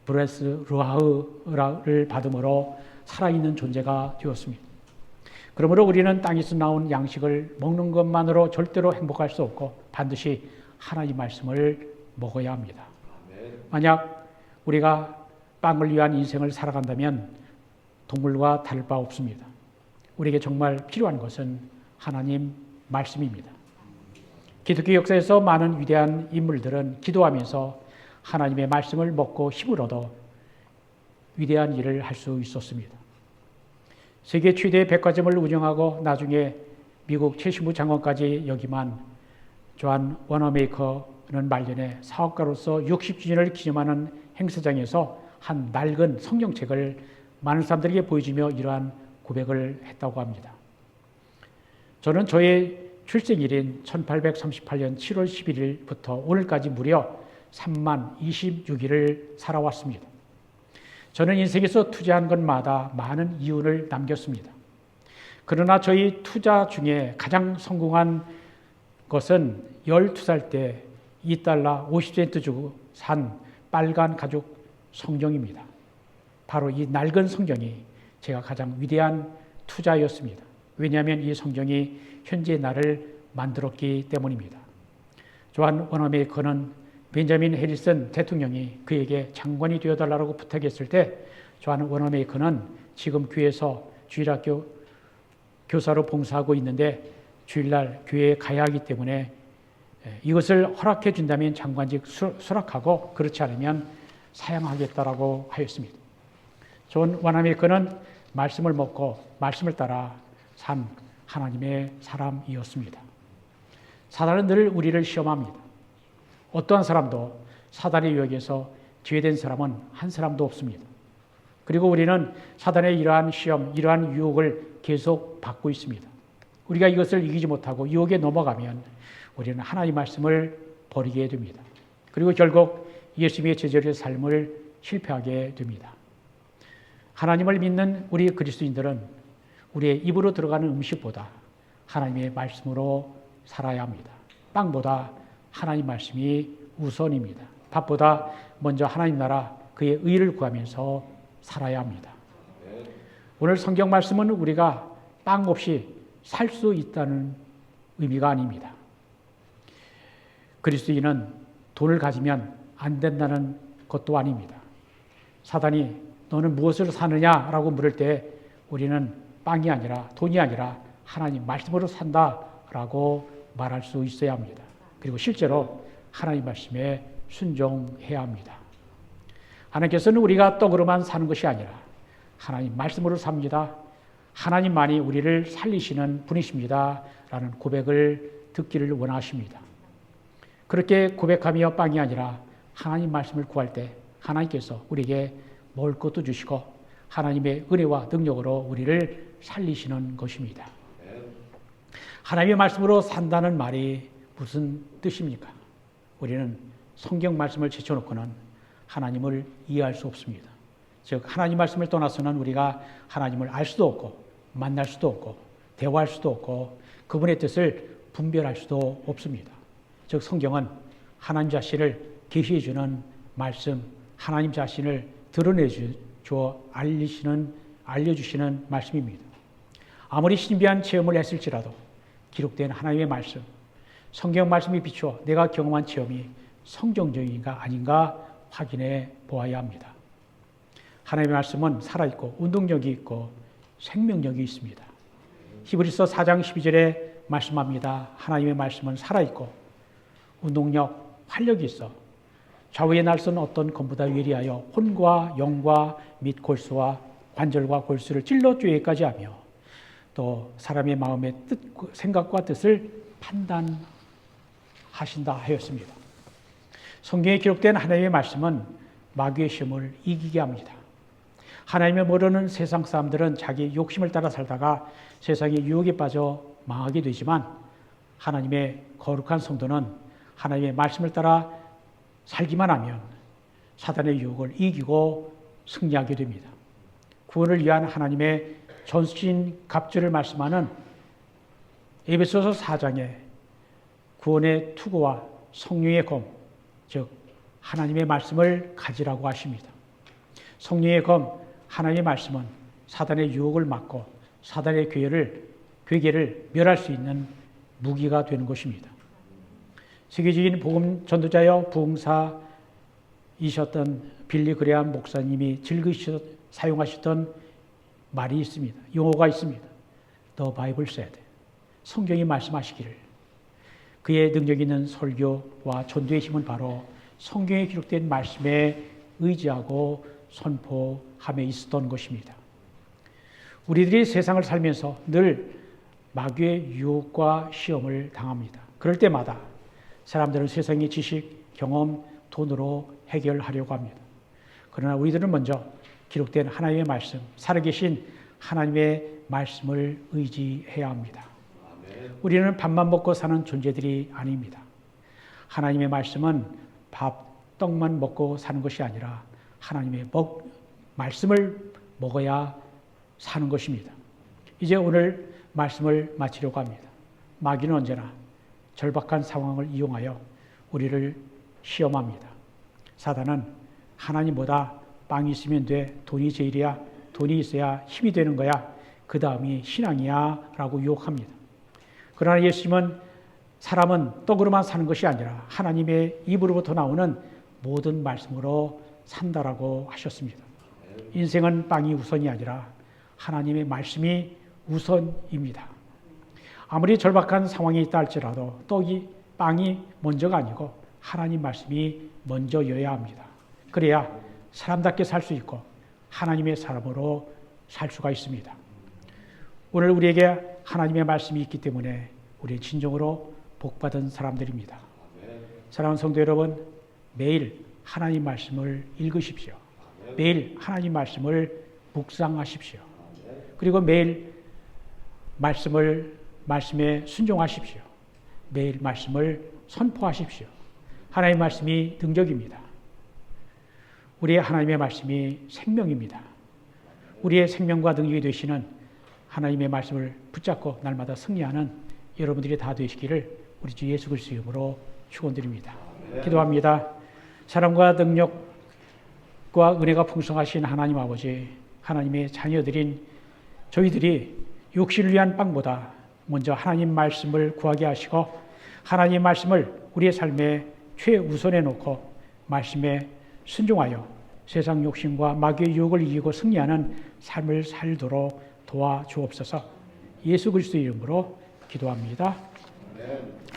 브레스 루아흐를 받음으로 살아있는 존재가 되었습니다. 그러므로 우리는 땅에서 나온 양식을 먹는 것만으로 절대로 행복할 수 없고 반드시 하나님 말씀을 먹어야 합니다. 만약 우리가 빵을 위한 인생을 살아간다면 동물과 다를 바 없습니다. 우리에게 정말 필요한 것은 하나님 말씀입니다. 기독교 역사에서 많은 위대한 인물들은 기도하면서 하나님의 말씀을 먹고 힘을 얻어 위대한 일을 할 수 있었습니다. 세계 최대의 백화점을 운영하고 나중에 미국 최신부 장관까지 역임한 존 워너메이커는 말년에 사업가로서 60주년을 기념하는 행사장에서 한 낡은 성경책을 많은 사람들에게 보여주며 이러한 고백을 했다고 합니다. 저는 저의 출생일인 1838년 7월 11일부터 오늘까지 무려 3만 26일을 살아왔습니다. 저는 인생에서 투자한 것마다 많은 이윤을 남겼습니다. 그러나 저희 투자 중에 가장 성공한 것은 12살 때 $2 50센트 주고 산 빨간 가죽 성경입니다. 바로 이 낡은 성경이 제가 가장 위대한 투자였습니다. 왜냐하면 이 성경이 현재의 나를 만들었기 때문입니다. 존 워너메이커는 벤자민 해리슨 대통령이 그에게 장관이 되어달라고 부탁했을 때 존 워너메이커는 지금 교회에서 주일학교 교사로 봉사하고 있는데 주일날 교회에 가야 하기 때문에 이것을 허락해 준다면 장관직 수락하고 그렇지 않으면 사양하겠다라고 하였습니다. 존 원아메이커는 말씀을 먹고 말씀을 따라 산 하나님의 사람이었습니다. 사단은 늘 우리를 시험합니다. 어떠한 사람도 사단의 유혹에서 제외된 사람은 한 사람도 없습니다. 그리고 우리는 사단의 이러한 시험, 이러한 유혹을 계속 받고 있습니다. 우리가 이것을 이기지 못하고 유혹에 넘어가면 우리는 하나님의 말씀을 버리게 됩니다. 그리고 결국 예수님의 제자의 삶을 실패하게 됩니다. 하나님을 믿는 우리 그리스도인들은 우리의 입으로 들어가는 음식보다 하나님의 말씀으로 살아야 합니다. 빵보다 하나님 말씀이 우선입니다. 밥보다 먼저 하나님 나라 그의 의를 구하면서 살아야 합니다. 오늘 성경 말씀은 우리가 빵 없이 살 수 있다는 의미가 아닙니다. 그리스도인은 돈을 가지면 안 된다는 것도 아닙니다. 사단이 너는 무엇을 사느냐라고 물을 때 우리는 빵이 아니라 돈이 아니라 하나님 말씀으로 산다라고 말할 수 있어야 합니다. 그리고 실제로 하나님 말씀에 순종해야 합니다. 하나님께서는 우리가 떡으로만 사는 것이 아니라 하나님 말씀으로 삽니다. 하나님만이 우리를 살리시는 분이십니다. 라는 고백을 듣기를 원하십니다. 그렇게 고백하며 빵이 아니라 하나님 말씀을 구할 때 하나님께서 우리에게 먹을 것도 주시고 하나님의 은혜와 능력으로 우리를 살리시는 것입니다. 하나님의 말씀으로 산다는 말이 무슨 뜻입니까? 우리는 성경 말씀을 제쳐놓고는 하나님을 이해할 수 없습니다. 즉 하나님 말씀을 떠나서는 우리가 하나님을 알 수도 없고 만날 수도 없고 대화할 수도 없고 그분의 뜻을 분별할 수도 없습니다. 즉 성경은 하나님 자신을 계시해 주는 말씀, 하나님 자신을 드러내 주어 알려주시는 말씀입니다. 아무리 신비한 체험을 했을지라도 기록된 하나님의 말씀, 성경 말씀이 비추어 내가 경험한 체험이 성경적인가 아닌가 확인해 보아야 합니다. 하나님의 말씀은 살아있고 운동력이 있고 생명력이 있습니다. 히브리서 4장 12절에 말씀합니다. 하나님의 말씀은 살아있고 운동력, 활력이 있어 좌우에 날선 어떤 검보다 예리하여 혼과 영과 및 골수와 관절과 골수를 찔러 쬐기까지 하며 또 사람의 마음의 뜻, 생각과 뜻을 판단하신다 하였습니다. 성경에 기록된 하나님의 말씀은 마귀의 시험을 이기게 합니다. 하나님을 모르는 세상 사람들은 자기 욕심을 따라 살다가 세상의 유혹에 빠져 망하게 되지만 하나님의 거룩한 성도는 하나님의 말씀을 따라 살기만 하면 사단의 유혹을 이기고 승리하게 됩니다. 구원을 위한 하나님의 전신 갑주를 말씀하는 에베소서 4장에 구원의 투구와 성령의 검, 즉 하나님의 말씀을 가지라고 하십니다. 성령의 검, 하나님의 말씀은 사단의 유혹을 막고 사단의 괴계를 멸할 수 있는 무기가 되는 것입니다. 세계적인 복음 전도자여 부흥사이셨던 빌리 그레함 목사님이 즐겨 사용하셨던 말이 있습니다. 용어가 있습니다. The Bible said. 성경이 말씀하시기를. 그의 능력 있는 설교와 전도의 힘은 바로 성경에 기록된 말씀에 의지하고 선포함에 있었던 것입니다. 우리들이 세상을 살면서 늘 마귀의 유혹과 시험을 당합니다. 그럴 때마다 사람들은 세상의 지식, 경험, 돈으로 해결하려고 합니다. 그러나 우리들은 먼저 기록된 하나님의 말씀, 살아계신 하나님의 말씀을 의지해야 합니다. 우리는 밥만 먹고 사는 존재들이 아닙니다. 하나님의 말씀은 밥, 떡만 먹고 사는 것이 아니라 하나님의 말씀을 먹어야 사는 것입니다. 이제 오늘 말씀을 마치려고 합니다. 마귀는 언제나 절박한 상황을 이용하여 우리를 시험합니다. 사단은 하나님보다 빵이 있으면 돼, 돈이 제일이야, 돈이 있어야 힘이 되는 거야, 그 다음이 신앙이야 라고 유혹합니다. 그러나 예수님은 사람은 떡으로만 사는 것이 아니라 하나님의 입으로부터 나오는 모든 말씀으로 산다라고 하셨습니다. 인생은 빵이 우선이 아니라 하나님의 말씀이 우선입니다. 아무리 절박한 상황이 있다 할지라도 떡이 빵이 먼저가 아니고 하나님 말씀이 먼저여야 합니다. 그래야 사람답게 살 수 있고 하나님의 사람으로 살 수가 있습니다. 오늘 우리에게 하나님의 말씀이 있기 때문에 우리는 진정으로 복받은 사람들입니다. 사랑하는 성도 여러분, 매일 하나님 말씀을 읽으십시오. 매일 하나님 말씀을 묵상하십시오. 그리고 매일 말씀에 순종하십시오. 매일 말씀을 선포하십시오. 하나님의 말씀이 능력입니다. 우리의 하나님의 말씀이 생명입니다. 우리의 생명과 능력이 되시는 하나님의 말씀을 붙잡고 날마다 승리하는 여러분들이 다 되시기를 우리 주 예수 그리스도의 이름으로 축원드립니다. 기도합니다. 사랑과 능력과 은혜가 풍성하신 하나님 아버지, 하나님의 자녀들인 저희들이 육신을 위한 빵보다 먼저 하나님 말씀을 구하게 하시고 하나님 말씀을 우리의 삶에 최우선에 놓고 말씀에 순종하여 세상 욕심과 마귀의 유혹을 이기고 승리하는 삶을 살도록 도와주옵소서. 예수 그리스도의 이름으로 기도합니다.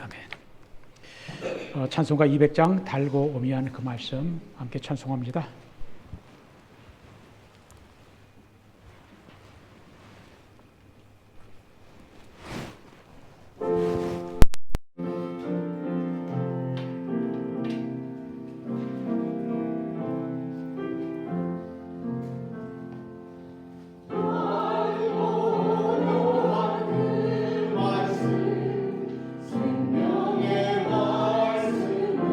아멘. 찬송가 200장 달고 오미한 그 말씀 함께 찬송합니다. 생명의 말씀은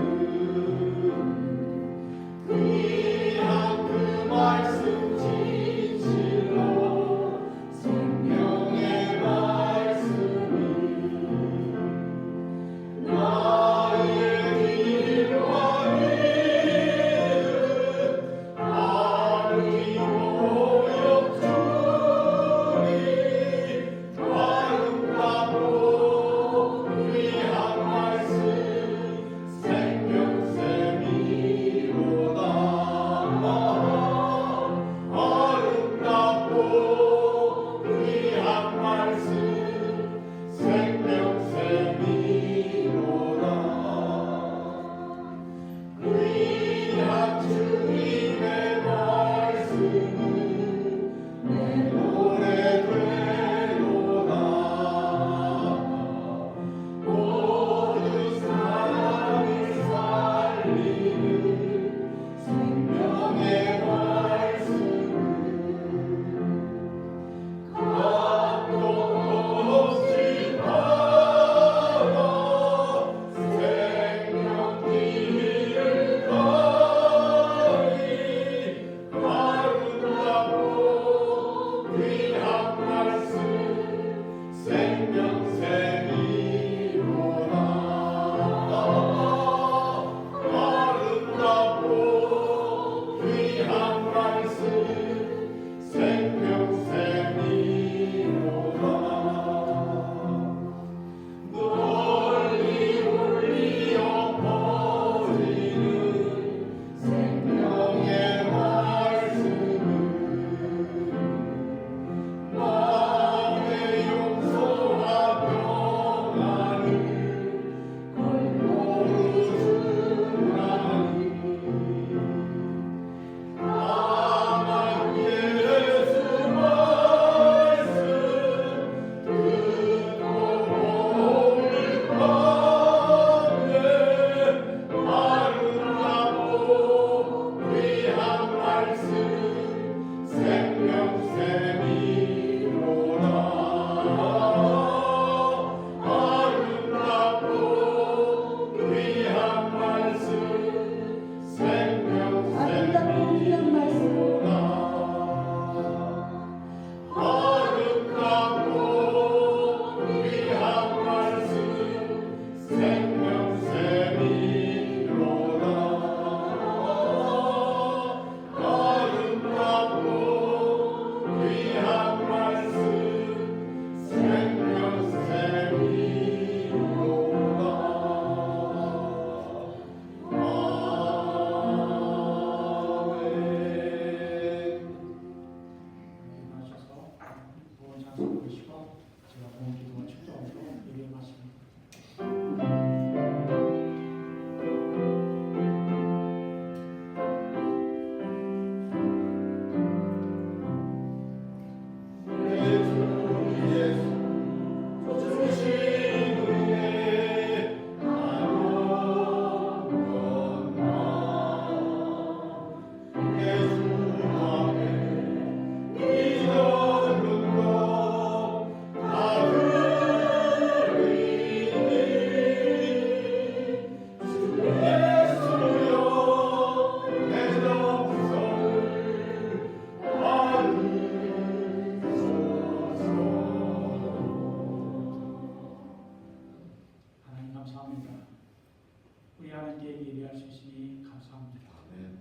예배할 수 있으니 감사합니다. 아멘.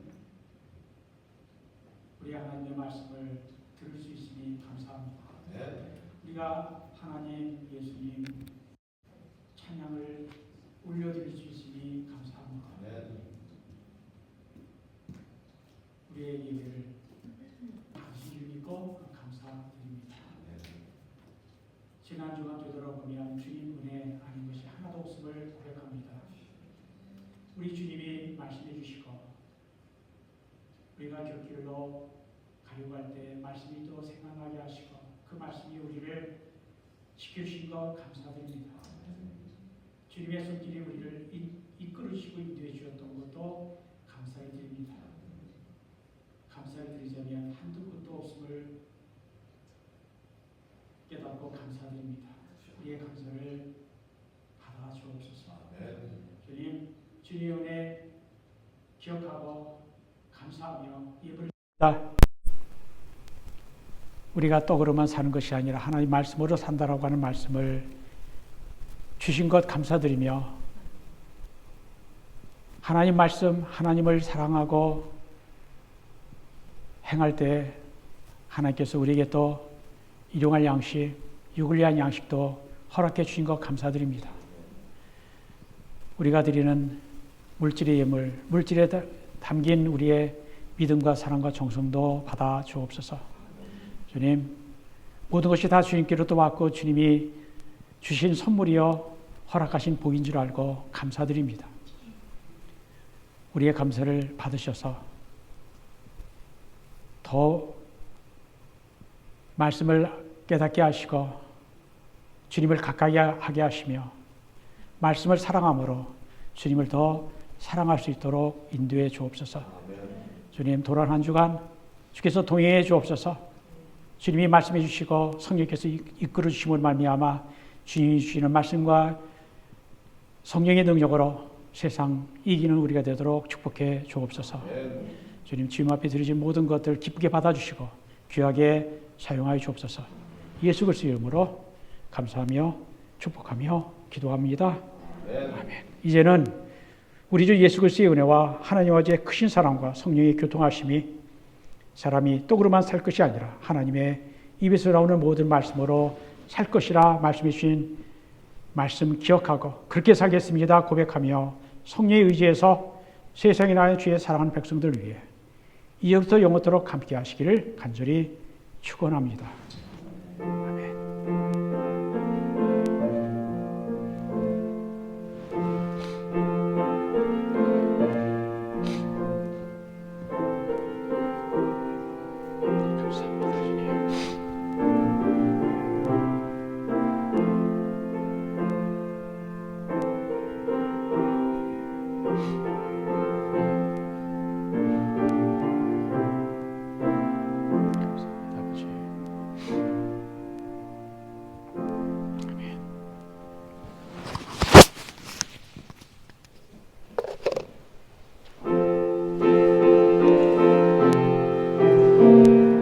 우리 하나님의 말씀을 들을 수 있으니 감사합니다. 아멘. 우리가 하나님, 예수님 찬양을 올려드릴 수 있으니 감사합니다. 아멘. 우리의 예배를 당신 줄 믿고 감사드립니다. 지난 주간 되돌아보면 주님 은혜 아닌 것이 하나도 없음을 고백합니다. 우리 주님이 말씀해 주시고 우리가 곁길로 가려고 할 때 말씀이 또 생각나게 하시고 그 말씀이 우리를 지켜주신 것 감사드립니다. 주님의 손길이 우리를 이끌으시고 인도해 주셨던 것도 감사히 드립니다. 감사히 드리자면 한두 끝도 없음을 깨닫고 감사드립니다. 우리의 감사를 받아 주옵소서. 주님, 주님의 은혜 기억하고 감사하며 예배를 우리가 떡으로만 사는 것이 아니라 하나님 말씀으로 산다라고 하는 말씀을 주신 것 감사드리며 하나님 말씀, 하나님을 사랑하고 행할 때 하나님께서 우리에게 또 일용할 양식, 육을 위한 양식도 허락해 주신 것 감사드립니다. 우리가 드리는 물질의 예물, 물질에 담긴 우리의 믿음과 사랑과 정성도 받아 주옵소서. 주님, 모든 것이 다 주님께로부터 왔고 주님이 주신 선물이요 허락하신 복인 줄 알고 감사드립니다. 우리의 감사를 받으셔서 더 말씀을 깨닫게 하시고 주님을 가까이 하게 하시며 말씀을 사랑함으로 주님을 더 사랑할 수 있도록 인도해 주옵소서. 주님, 돌아온 한 주간 주께서 동행해 주옵소서. 주님이 말씀해 주시고 성령께서 이끌어 주심을 말미암아 주님이 주시는 말씀과 성령의 능력으로 세상 이기는 우리가 되도록 축복해 주옵소서. 주님, 주님 앞에 드리신 모든 것들 기쁘게 받아주시고 귀하게 사용하여 주옵소서. 예수 그리스도의 이름으로 감사하며 축복하며 기도합니다. 아멘. 이제는 우리 주 예수 그리스도의 은혜와 하나님 아버지의 크신 사랑과 성령의 교통하심이 사람이 떡으로만 살 것이 아니라 하나님의 입에서 나오는 모든 말씀으로 살 것이라 말씀해 주신 말씀 기억하고 그렇게 살겠습니다 고백하며 성령의 의지에서 세상에 나의 주의 사랑하는 백성들을 위해 이제부터 영원토록 함께 하시기를 간절히 축원합니다. 아멘.